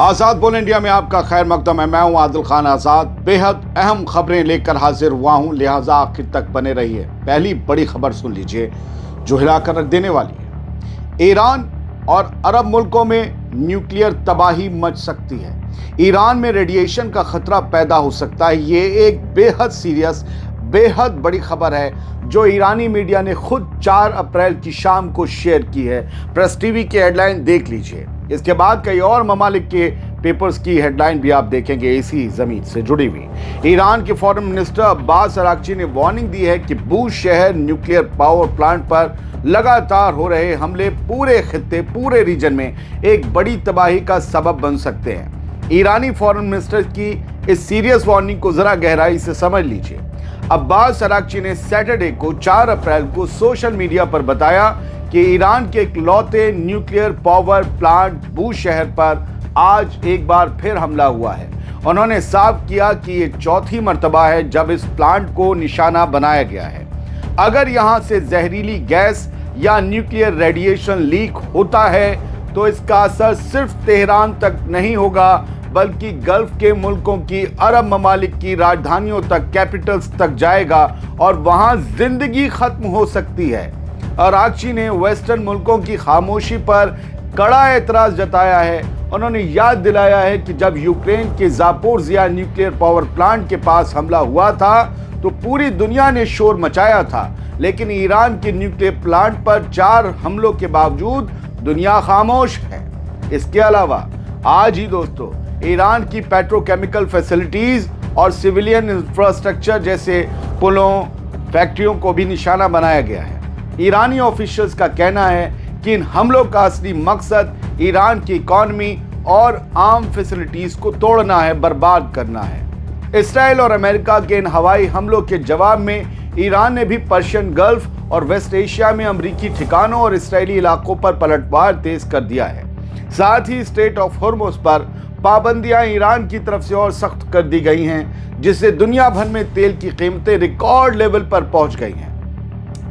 आज़ाद बोल इंडिया में आपका खैर मकदम है। मैं हूं आदिल खान आज़ाद। बेहद अहम खबरें लेकर हाजिर हुआ हूं, लिहाजा आखिर तक बने रहिए। पहली बड़ी खबर सुन लीजिए जो हिलाकर रख देने वाली है। ईरान और अरब मुल्कों में न्यूक्लियर तबाही मच सकती है। ईरान में रेडिएशन का खतरा पैदा हो सकता है। ये एक बेहद सीरियस, बेहद बड़ी खबर है जो ईरानी मीडिया ने खुद 4 अप्रैल की शाम को शेयर की है। प्रेस टीवी की हेडलाइन देख लीजिए। इसके बाद कई और ममालिक के पेपर्स की हेडलाइन भी आप देखेंगे इसी जमीन से जुड़ी हुई। ईरान के फॉरेन मिनिस्टर अब्बास अराक्ची ने वार्निंग दी है कि बूश शहर न्यूक्लियर पावर प्लांट पर लगातार हो रहे हमले पूरे खित्ते, पूरे रीजन में एक बड़ी तबाही का सबब बन सकते हैं। ईरानी फॉरेन मिनिस्टर की इस सीरियस वार्निंग को जरा गहराई से समझ लीजिए। अब्बास अराक्ची ने सैटरडे को 4 अप्रैल को सोशल मीडिया पर बताया कि ईरान के इकलौते न्यूक्लियर पावर प्लांट बूश शहर पर आज एक बार फिर हमला हुआ है। उन्होंने साफ किया कि ये चौथी मर्तबा है जब इस प्लांट को निशाना बनाया गया है। अगर यहां से जहरीली गैस या न्यूक्लियर रेडिएशन लीक होता है तो इसका असर सिर्फ तेहरान तक नहीं होगा बल्कि गल्फ के मुल्कों की, अरब ममालिक की राजधानियों तक, कैपिटल्स तक जाएगा और वहां जिंदगी खत्म हो सकती है। अराक्ची ने वेस्टर्न मुल्कों की खामोशी पर कड़ा एतराज जताया है। उन्होंने याद दिलाया है कि जब यूक्रेन के ज़ापोरिज़िया न्यूक्लियर पावर प्लांट के पास हमला हुआ था तो पूरी दुनिया ने शोर मचाया था, लेकिन ईरान के न्यूक्लियर प्लांट पर 4 हमलों के बावजूद दुनिया खामोश है। इसके अलावा आज ही दोस्तों ईरान की पेट्रोकेमिकल फैसिलिटीज और सिविलियन इंफ्रास्ट्रक्चर जैसे पुलों, फैक्ट्रियों को भी निशाना बनाया गया है। ईरानी ऑफिशियल्स का कहना है कि इन हमलों का असली मकसद ईरान की इकॉनमी और आम फैसिलिटीज को तोड़ना है, बर्बाद करना है। इसराइल और अमेरिका के इन हवाई हमलों के जवाब में ईरान ने भी पर्शियन गल्फ और वेस्ट एशिया में अमरीकी ठिकानों और इसराइली इलाकों पर पलटवार तेज कर दिया है। साथ ही स्ट्रेट ऑफ हॉर्मुज़ पर पाबंदियां ईरान की तरफ से और सख्त कर दी गई हैं, जिससे दुनिया भर में तेल की कीमतें रिकॉर्ड लेवल पर पहुंच गई हैं।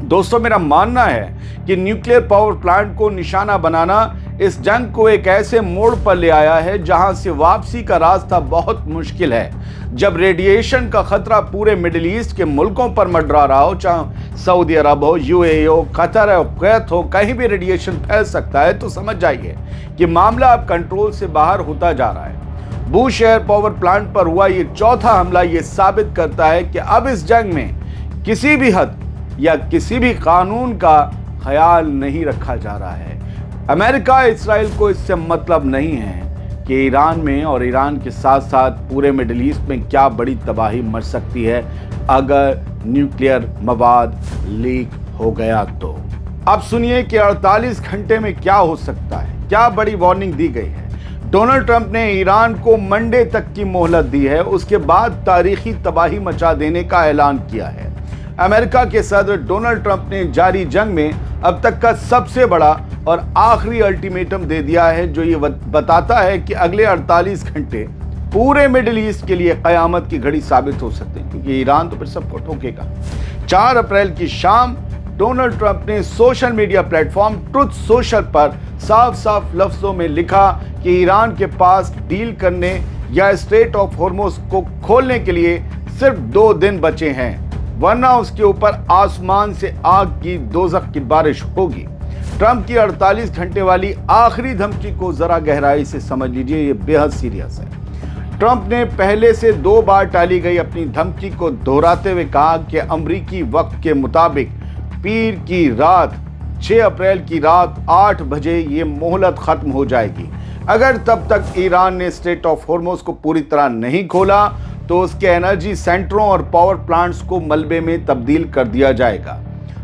दोस्तों, मेरा मानना है कि न्यूक्लियर पावर प्लांट को निशाना बनाना इस जंग को एक ऐसे मोड़ पर ले आया है जहां से वापसी का रास्ता बहुत मुश्किल है। जब रेडिएशन का खतरा पूरे मिडिल ईस्ट के मुल्कों पर मंडरा रहा हो, चाहे सऊदी अरब हो, यूएई हो, कतर हो, कुवैत हो, कहीं भी रेडिएशन फैल सकता है, तो समझ जाइए कि मामला अब कंट्रोल से बाहर होता जा रहा है। बूश शहर पावर प्लांट पर हुआ ये चौथा हमला ये साबित करता है कि अब इस जंग में किसी भी हद या किसी भी कानून का ख्याल नहीं रखा जा रहा है। अमेरिका, इसराइल को इससे मतलब नहीं है कि ईरान में और ईरान के साथ साथ पूरे मिडिल ईस्ट में क्या बड़ी तबाही मच सकती है अगर न्यूक्लियर मवाद लीक हो गया तो। अब सुनिए कि 48 घंटे में क्या हो सकता है, क्या बड़ी वार्निंग दी गई है। डोनाल्ड ट्रंप ने ईरान को मंडे तक की मोहलत दी है, उसके बाद तारीखी तबाही मचा देने का ऐलान किया है। अमेरिका के सदर डोनाल्ड ट्रंप ने जारी जंग में अब तक का सबसे बड़ा और आखिरी अल्टीमेटम दे दिया है, जो ये बताता है कि अगले 48 घंटे पूरे मिडिल ईस्ट के लिए कयामत की घड़ी साबित हो सकते हैं, क्योंकि ईरान तो फिर सबको ठोकेगा। 4 अप्रैल की शाम डोनाल्ड ट्रंप ने social media platform truth social पर साफ साफ लफ्जों में लिखा कि ईरान के पास डील करने या स्ट्रेट ऑफ हॉर्मुज़ को खोलने के लिए सिर्फ 2 दिन बचे हैं, वरना उसके ऊपर आसमान से आग की दोज़ख की बारिश होगी। ट्रंप की 48 घंटे वाली आखिरी धमकी को जरा गहराई से समझ लीजिए, ये बेहद सीरियस है। ट्रंप ने पहले से 2 बार टाली गई अपनी धमकी को दोहराते हुए कहा कि अमरीकी वक्त के मुताबिक पीर की रात 6 अप्रैल की रात 8 बजे ये मोहलत खत्म हो जाएगी। अगर तब तक ईरान ने स्ट्रेट ऑफ हॉर्मुज़ को पूरी तरह नहीं खोला तो उसके एनर्जी सेंटरों और पावर प्लांट्स को मलबे में तब्दील कर दिया जाएगा।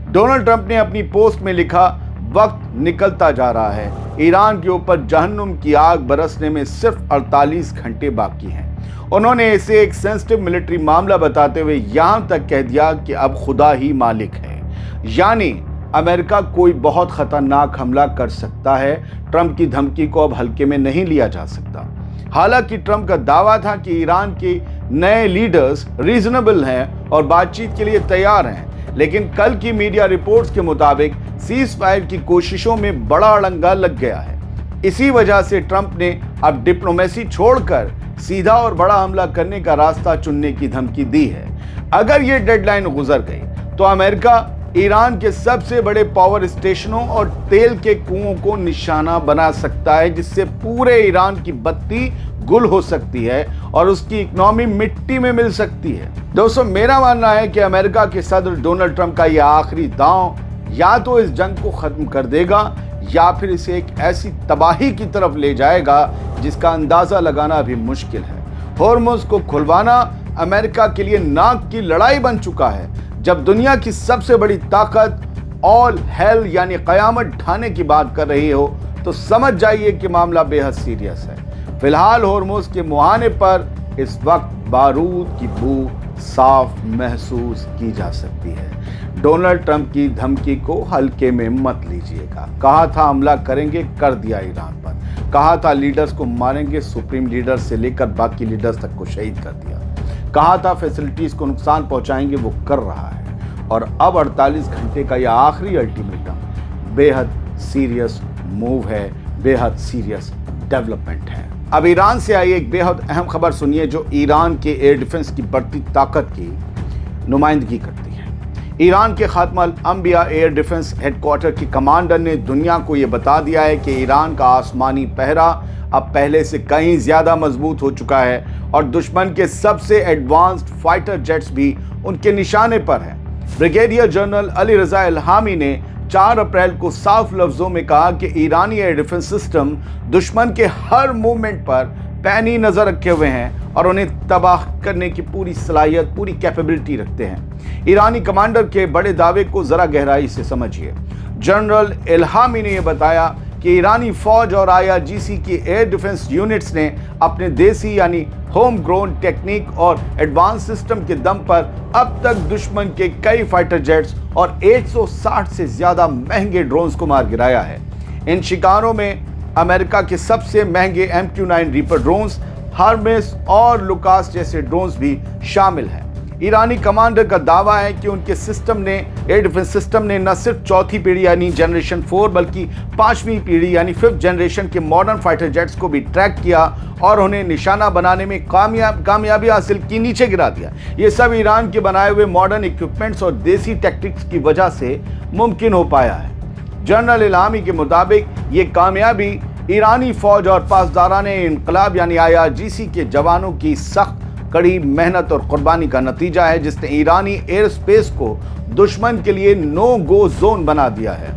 डोनाल्ड ट्रंप ने अपनी पोस्ट में लिखा, वक्त निकलता जा रहा है, ईरान के ऊपर जहन्नुम की आग बरसने में सिर्फ 48 घंटे बाकी हैं। उन्होंने इसे एक सेंसिटिव मिलिट्री मामला बताते हुए यहाँ तक कह दिया कि अब खुदा ही मालिक है, यानी अमेरिका कोई बहुत खतरनाक हमला कर सकता है। ट्रंप की धमकी को अब हल्के में नहीं लिया जा सकता। हालांकि ट्रंप का दावा था कि ईरान के नए लीडर्स रीजनेबल हैं और बातचीत के लिए तैयार हैं, लेकिन कल की मीडिया रिपोर्ट्स के मुताबिक सीज फायर की कोशिशों में बड़ा अड़ंगा लग गया है। इसी वजह से ट्रंप ने अब डिप्लोमेसी छोड़कर सीधा और बड़ा हमला करने का रास्ता चुनने की धमकी दी है। अगर ये डेडलाइन गुजर गई तो अमेरिका ईरान के सबसे बड़े पावर स्टेशनों और तेल के कुओं को निशाना बना सकता है, जिससे पूरे ईरान की बत्ती गुल हो सकती है और उसकी इकोनॉमी मिट्टी में मिल सकती है। दोस्तों, मेरा मानना है कि अमेरिका के सदर डोनाल्ड ट्रंप का यह आखिरी दांव या तो इस जंग को खत्म कर देगा या फिर इसे एक ऐसी तबाही की तरफ ले जाएगा जिसका अंदाजा लगाना भी मुश्किल है। हॉर्मुज़ को खुलवाना अमेरिका के लिए नाक की लड़ाई बन चुका है। जब दुनिया की सबसे बड़ी ताकत ऑल हेल यानी कयामत ढाने की बात कर रही हो तो समझ जाइए कि मामला बेहद सीरियस है। फिलहाल हॉर्मुज़ के मुहाने पर इस वक्त बारूद की बू साफ महसूस की जा सकती है। डोनाल्ड ट्रंप की धमकी को हल्के में मत लीजिएगा। कहा था हमला करेंगे, कर दिया ईरान पर। कहा था लीडर्स को मारेंगे, सुप्रीम लीडर से लेकर बाकी लीडर्स तक को शहीद कर दिया। कहा था फैसिलिटीज को नुकसान पहुंचाएंगे, वो कर रहा है। और अब 48 घंटे का यह आखिरी अल्टीमेटम बेहद सीरियस मूव है, बेहद सीरियस डेवलपमेंट है। अब ईरान से आई एक बेहद अहम खबर सुनिए जो ईरान के एयर डिफेंस की बढ़ती ताकत की नुमाइंदगी करती है। ईरान के खात्मा अल-अंबिया एयर डिफेंस हेडक्वार्टर के कमांडर ने दुनिया को यह बता दिया है कि ईरान का आसमानी पहरा अब पहले से कहीं ज्यादा मजबूत हो चुका है और दुश्मन के सबसे एडवांस्ड फाइटर जेट्स भी उनके निशाने पर हैं। ब्रिगेडियर जनरल अली रजा इल्हामी ने 4 अप्रैल को साफ लफ्जों में कहा कि ईरानी एयर डिफेंस सिस्टम दुश्मन के हर मूवमेंट पर पैनी नजर रखे हुए हैं और उन्हें तबाह करने की पूरी सलाहियत, पूरी कैपेबिलिटी रखते हैं। ईरानी कमांडर के बड़े दावे को जरा गहराई से समझिए। जनरल इल्हामी ने यह बताया कि ईरानी फौज और IRGC की एयर डिफेंस यूनिट्स ने अपने देसी यानी होम ग्रोन टेक्निक और एडवांस सिस्टम के दम पर अब तक दुश्मन के कई फाइटर जेट्स और 160 से ज्यादा महंगे ड्रोन्स को मार गिराया है। इन शिकारों में अमेरिका के सबसे महंगे MQ-9 रीपर ड्रोन्स, हर्मेस और लुकास जैसे ड्रोन्स भी शामिल हैं। ईरानी कमांडर का दावा है कि उनके सिस्टम ने, एयर डिफेंस सिस्टम ने न सिर्फ चौथी पीढ़ी यानी जनरेशन 4 बल्कि 5वीं पीढ़ी यानी 5th जनरेशन के मॉडर्न फाइटर जेट्स को भी ट्रैक किया और उन्हें निशाना बनाने में कामयाबी हासिल की, नीचे गिरा दिया। ये सब ईरान के बनाए हुए मॉडर्न इक्विपमेंट्स और देसी टैक्टिक्स की वजह से मुमकिन हो पाया है। जनरल इल्हामी के मुताबिक ये कामयाबी ईरानी फौज और पासदाराने इनकलाब यानी IRGC के जवानों की सख्त कड़ी मेहनत और कुर्बानी का नतीजा है, जिसने ईरानी एयर स्पेस को दुश्मन के लिए नो गो जोन बना दिया है।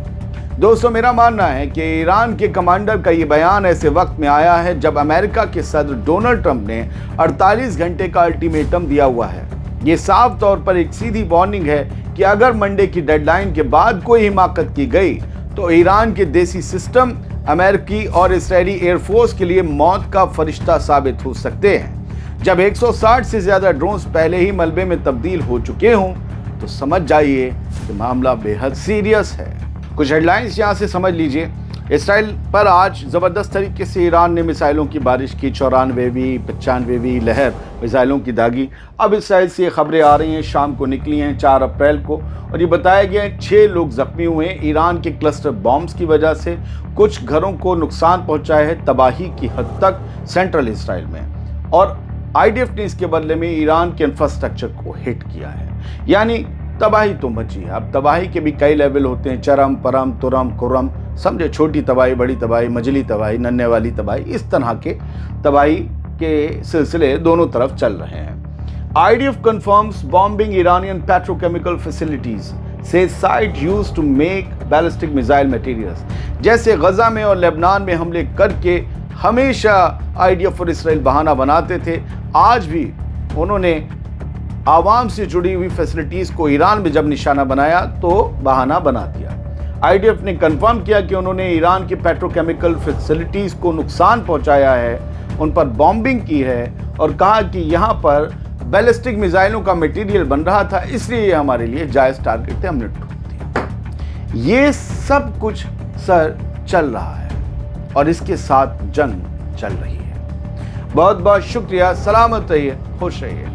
दोस्तों, मेरा मानना है कि ईरान के कमांडर का ये बयान ऐसे वक्त में आया है जब अमेरिका के सदर डोनाल्ड ट्रंप ने 48 घंटे का अल्टीमेटम दिया हुआ है। ये साफ तौर पर एक सीधी वार्निंग है कि अगर मंडे की डेडलाइन के बाद कोई हिमाकत की गई तो ईरान के देसी सिस्टम अमेरिकी और इसराइली एयरफोर्स के लिए मौत का फरिश्ता साबित हो सकते हैं। जब 160 से ज्यादा ड्रोन्स पहले ही मलबे में तब्दील हो चुके हों तो समझ जाइए कि मामला बेहद सीरियस है। कुछ हेडलाइंस यहां से समझ लीजिए। इसराइल पर आज जबरदस्त तरीके से ईरान ने मिसाइलों की बारिश की। 94वीं 95वीं लहर मिसाइलों की दागी। अब इसराइल से खबरें आ रही हैं, शाम को निकली हैं 4 अप्रैल को, और ये बताया गया है 6 लोग जख्मी हुए हैं ईरान के क्लस्टर बॉम्ब्स की वजह से। कुछ घरों को नुकसान पहुंचा है तबाही की हद तक सेंट्रल इसराइल में, और IDF ने इसके बदले में ईरान के इंफ्रास्ट्रक्चर को हिट किया है। यानी तबाही तो मची है। अब तबाही के भी कई लेवल होते हैं, चरम, परम, तुरम, कुरम, समझे, छोटी तबाही, बड़ी तबाही, मजली तबाही, नन्हे वाली तबाही, इस तरह के तबाही के सिलसिले दोनों तरफ चल रहे हैं। IDF confirms bombing Iranian petrochemical facilities, says site used to make ballistic missile materials। जैसे गजा में और लेबनान में हमले करके हमेशा IDF और इसराइल बहाना बनाते थे, आज भी उन्होंने आवाम से जुड़ी हुई फैसिलिटीज को ईरान में जब निशाना बनाया तो बहाना बना दिया। IDF ने कंफर्म किया कि उन्होंने ईरान के पेट्रोकेमिकल फैसिलिटीज को नुकसान पहुंचाया है, उन पर बॉम्बिंग की है, और कहा कि यहाँ पर बैलिस्टिक मिसाइलों का मटेरियल बन रहा था, इसलिए ये हमारे लिए जायज टारगेट थे, हमने ठोक दिया। ये सब कुछ सर चल रहा है और इसके साथ जंग चल रही है। बहुत बहुत शुक्रिया। सलामत रहिए, खुश रहिए।